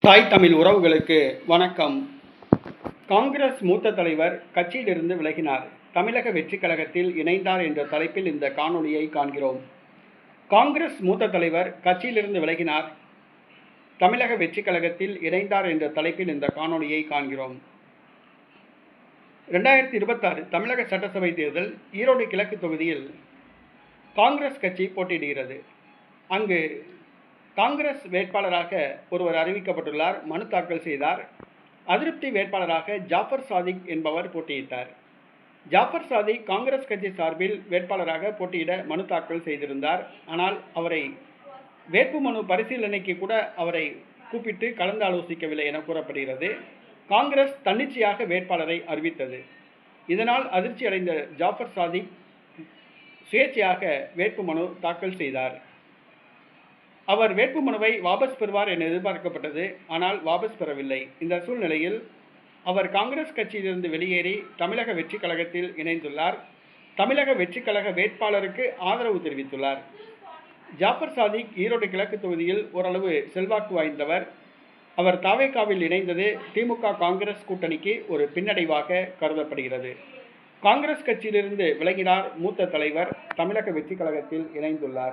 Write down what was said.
தாய் தமிழ் உறவுகளுக்கு வணக்கம். காங்கிரஸ் மூத்த தலைவர் கட்சியிலிருந்து விலகினார், தமிழக வெற்றிக் கழகத்தில் இணைந்தார் என்ற தலைப்பில் இந்த காணொளியை காண்கிறோம். காங்கிரஸ் மூத்த தலைவர் கட்சியிலிருந்து விலகினார், தமிழக வெற்றிக் கழகத்தில் இணைந்தார் என்ற தலைப்பில் இந்த காணொளியை காண்கிறோம். 2026 தமிழக சட்டசபை தேர்தல் ஈரோடு கிழக்கு தொகுதியில் காங்கிரஸ் கட்சி போட்டியிடுகிறது. அங்கு காங்கிரஸ் வேட்பாளராக ஒருவர் அறிவிக்கப்பட்டுள்ளார், மனு தாக்கல் செய்தார். அதிருப்தி வேட்பாளராக ஜாஃபர் சாதிக் என்பவர் போட்டியிட்டார். ஜாஃபர் சாதிக் காங்கிரஸ் கட்சி சார்பில் வேட்பாளராக போட்டியிட மனு தாக்கல் செய்திருந்தார். ஆனால் அவரை வேட்புமனு பரிசீலனைக்கு கூட அவரை கூப்பிட்டு கலந்து ஆலோசிக்கவில்லை என கூறப்படுகிறது. காங்கிரஸ் தன்னிச்சையாக வேட்பாளரை அறிவித்தது. இதனால் அதிர்ச்சி அடைந்த ஜாஃபர் சாதிக் சுயேட்சையாக வேட்புமனு தாக்கல் செய்தார். அவர் வேட்புமனுவை வாபஸ் பெறுவார் என எதிர்பார்க்கப்பட்டது. ஆனால் வாபஸ் பெறவில்லை. இந்த சூழ்நிலையில் அவர் காங்கிரஸ் கட்சியிலிருந்து வெளியேறி தமிழக வெற்றிக் கழகத்தில் இணைந்துள்ளார். தமிழக வெற்றிக் கழக வேட்பாளருக்கு ஆதரவு தெரிவித்துள்ளார். ஜாஃபர் சாதிக் ஈரோடு கிழக்கு தொகுதியில் ஓரளவு செல்வாக்கு வாய்ந்தவர். அவர் தவேகாவில் இணைந்தது திமுக காங்கிரஸ் கூட்டணிக்கு ஒரு பின்னடைவாக கருதப்படுகிறது. காங்கிரஸ் கட்சியிலிருந்து விலகினார் மூத்த தலைவர், தமிழக வெற்றிக் கழகத்தில் இணைந்துள்ளார்.